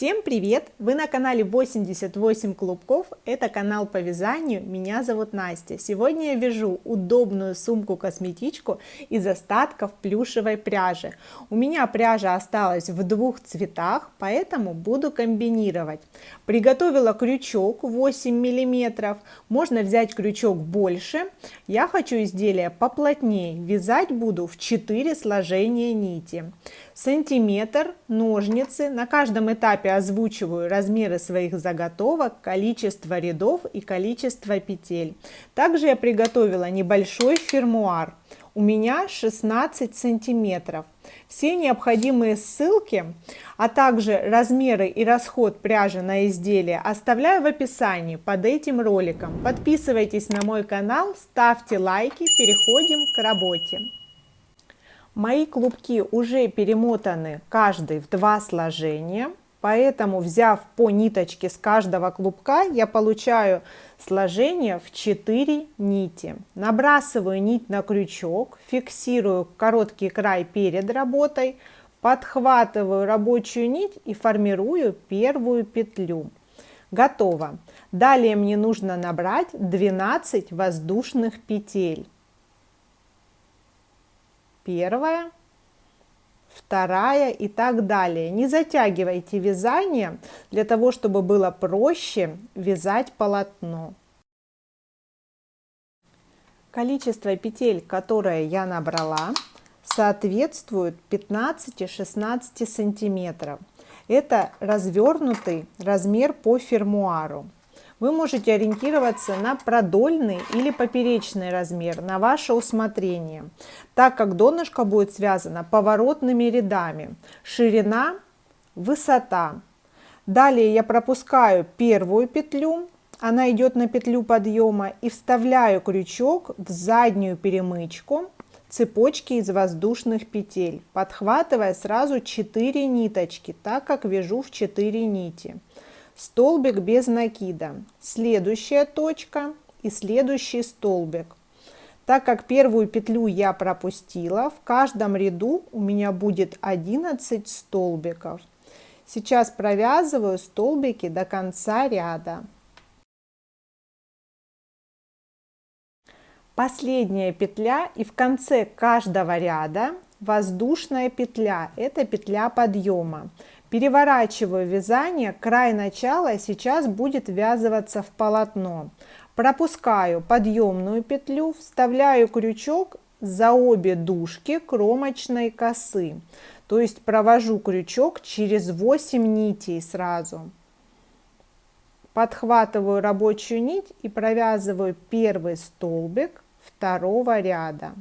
Всем привет! Вы на канале 88 клубков, это канал по вязанию, меня зовут Настя. Сегодня я вяжу удобную сумку-косметичку из остатков плюшевой пряжи. У меня пряжа осталась в двух цветах, поэтому буду комбинировать. Приготовила крючок 8 мм, можно взять крючок больше. Я хочу изделие поплотнее, вязать буду в 4 сложения нити. Сантиметр, ножницы. На каждом этапе озвучиваю размеры своих заготовок, количество рядов и количество петель. Также я приготовила небольшой фермуар. У меня 16 сантиметров. Все необходимые ссылки, а также размеры и расход пряжи на изделие оставляю в описании под этим роликом. Подписывайтесь на мой канал, ставьте лайки, переходим к работе. Мои клубки уже перемотаны каждый в 2 сложения, поэтому, взяв по ниточке с каждого клубка, я получаю сложение в 4 нити. Набрасываю нить на крючок, фиксирую короткий край перед работой, подхватываю рабочую нить и формирую первую петлю. Готово. Далее мне нужно набрать 12 воздушных петель. Первая, вторая и так далее. Не затягивайте вязание для того, чтобы было проще вязать полотно. Количество петель, которые я набрала, соответствует 15-16 сантиметров. Это развернутый размер по фермуару. Вы можете ориентироваться на продольный или поперечный размер, на ваше усмотрение, так как донышко будет связано поворотными рядами. Ширина, высота. Далее я пропускаю первую петлю, она идет на петлю подъема, и вставляю крючок в заднюю перемычку цепочки из воздушных петель, подхватывая сразу 4 ниточки, так как вяжу в 4 нити. Столбик без накида, следующая точка и следующий столбик. Так как первую петлю я пропустила, в каждом ряду у меня будет 11 столбиков. Сейчас провязываю столбики до конца ряда. Последняя петля, и в конце каждого ряда воздушная петля, это петля подъема. Переворачиваю вязание, край начала сейчас будет ввязываться в полотно. Пропускаю подъемную петлю, вставляю крючок за обе дужки кромочной косы. То есть провожу крючок через 8 нитей сразу. Подхватываю рабочую нить и провязываю первый столбик второго ряда.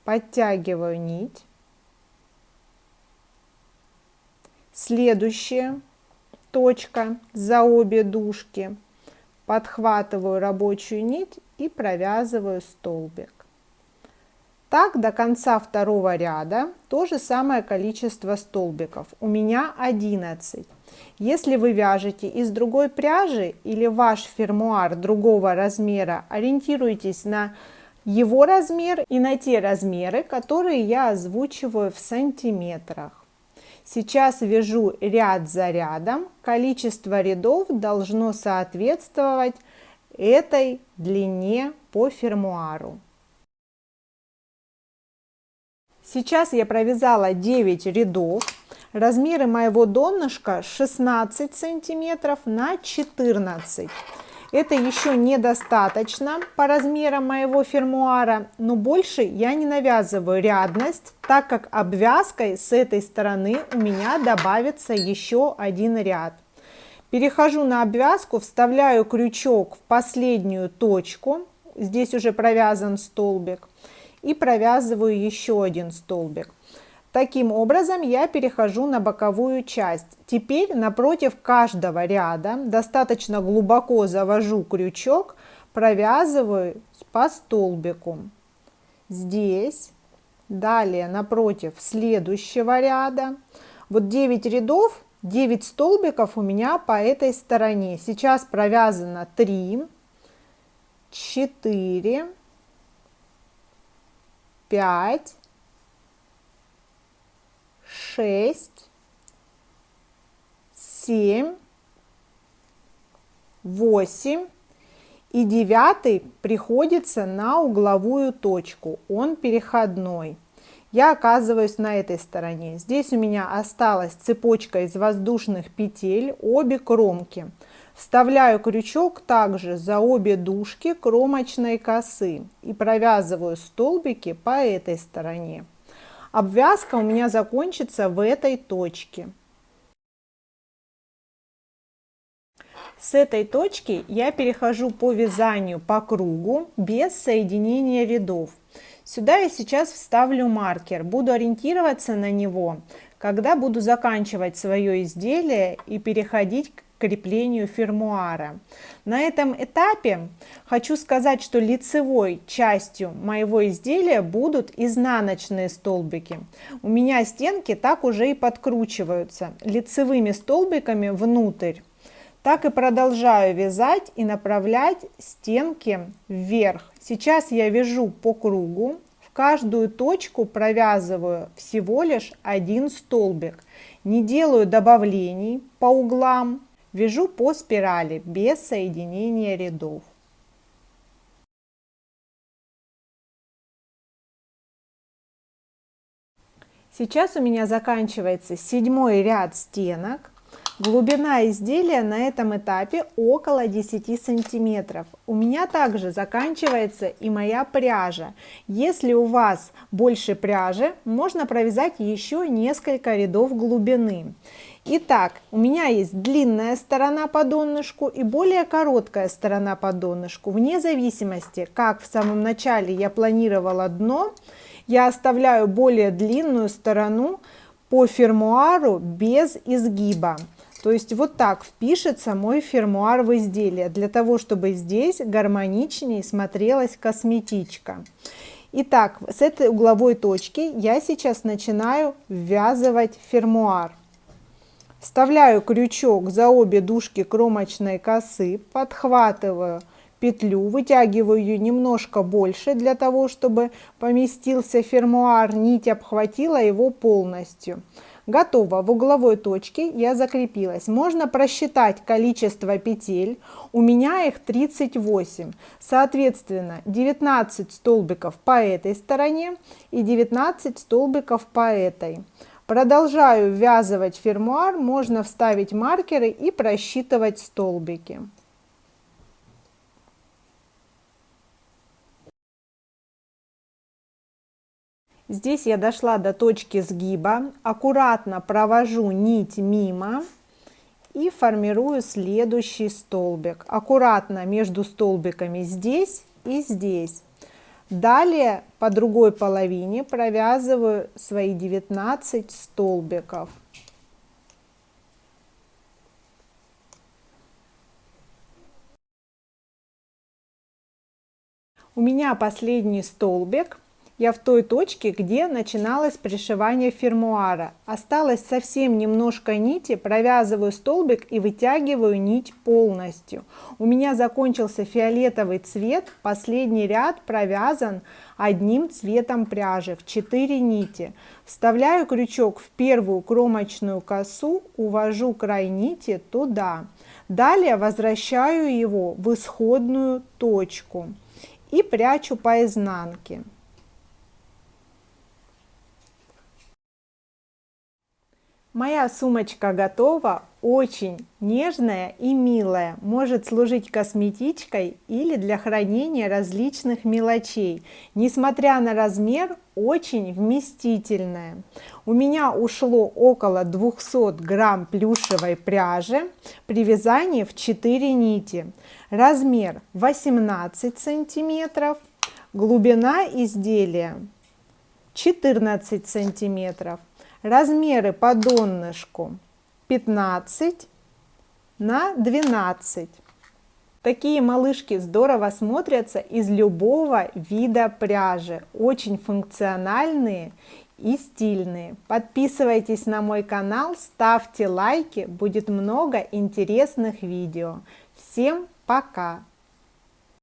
Подтягиваю нить. Следующая точка за обе дужки, подхватываю рабочую нить и провязываю столбик. Так до конца второго ряда то же самое количество столбиков. У меня 11. Если вы вяжете из другой пряжи или ваш фермуар другого размера, ориентируйтесь на его размер и на те размеры, которые я озвучиваю в сантиметрах. Сейчас вяжу ряд за рядом, количество рядов должно соответствовать этой длине по фермуару. Сейчас я провязала 9 рядов. Размеры моего донышка 16 сантиметров на 14. Это еще недостаточно по размерам моего фермуара, но больше я не навязываю рядность, так как обвязкой с этой стороны у меня добавится еще один ряд. Перехожу на обвязку, вставляю крючок в последнюю точку, здесь уже провязан столбик, и провязываю еще один столбик. Таким образом я перехожу на боковую часть. Теперь напротив каждого ряда достаточно глубоко завожу крючок, провязываю по столбику. Здесь, далее напротив следующего ряда. Вот 9 рядов, 9 столбиков у меня по этой стороне. Сейчас провязано 3, 4, 5, 6, 7, 8 и 9 приходится на угловую точку, он переходной. Я оказываюсь на этой стороне. Здесь у меня осталась цепочка из воздушных петель, обе кромки. Вставляю крючок также за обе дужки кромочной косы и провязываю столбики по этой стороне. Обвязка у меня закончится в этой точке. С этой точки я перехожу по вязанию по кругу без соединения рядов. Сюда я сейчас вставлю маркер, буду ориентироваться на него, когда буду заканчивать свое изделие и переходить к креплению фермуара. На этом этапе хочу сказать, что лицевой частью моего изделия будут изнаночные столбики. У меня стенки так уже и подкручиваются лицевыми столбиками внутрь. Так и продолжаю вязать и направлять стенки вверх. Сейчас я вяжу по кругу, в каждую точку провязываю всего лишь один столбик. Не делаю добавлений по углам, вяжу по спирали без соединения рядов. Сейчас у меня заканчивается 7-й ряд стенок. Глубина изделия на этом этапе около 10 сантиметров. У меня также заканчивается и моя пряжа. Если у вас больше пряжи, можно провязать еще несколько рядов глубины. Итак, у меня есть длинная сторона по донышку и более короткая сторона по донышку. Вне зависимости, как в самом начале я планировала дно, я оставляю более длинную сторону по фермуару без изгиба. То есть вот так впишется мой фермуар в изделие, для того, чтобы здесь гармоничнее смотрелась косметичка. Итак, с этой угловой точки я сейчас начинаю ввязывать фермуар. Вставляю крючок за обе дужки кромочной косы, подхватываю петлю, вытягиваю ее немножко больше, для того, чтобы поместился фермуар, нить обхватила его полностью. Готово. В угловой точке я закрепилась. Можно просчитать количество петель. У меня их 38. Соответственно, 19 столбиков по этой стороне и 19 столбиков по этой. Продолжаю ввязывать фермуар. Можно вставить маркеры и просчитывать столбики. Здесь я дошла до точки сгиба, аккуратно провожу нить мимо и формирую следующий столбик. Аккуратно между столбиками здесь и здесь. Далее по другой половине провязываю свои 19 столбиков. У меня последний столбик. Я в той точке, где начиналось пришивание фермуара. Осталось совсем немножко нити, провязываю столбик и вытягиваю нить полностью. У меня закончился фиолетовый цвет, последний ряд провязан одним цветом пряжи в 4 нити. Вставляю крючок в первую кромочную косу, увожу край нити туда. Далее возвращаю его в исходную точку и прячу по изнанке. Моя сумочка готова, очень нежная и милая, может служить косметичкой или для хранения различных мелочей. Несмотря на размер, очень вместительная. У меня ушло около 200 грамм плюшевой пряжи при вязании в 4 нити. Размер 18 сантиметров, глубина изделия 14 сантиметров. Размеры по донышку 15 на 12. Такие малышки здорово смотрятся из любого вида пряжи. Очень функциональные и стильные. Подписывайтесь на мой канал, ставьте лайки, будет много интересных видео. Всем пока!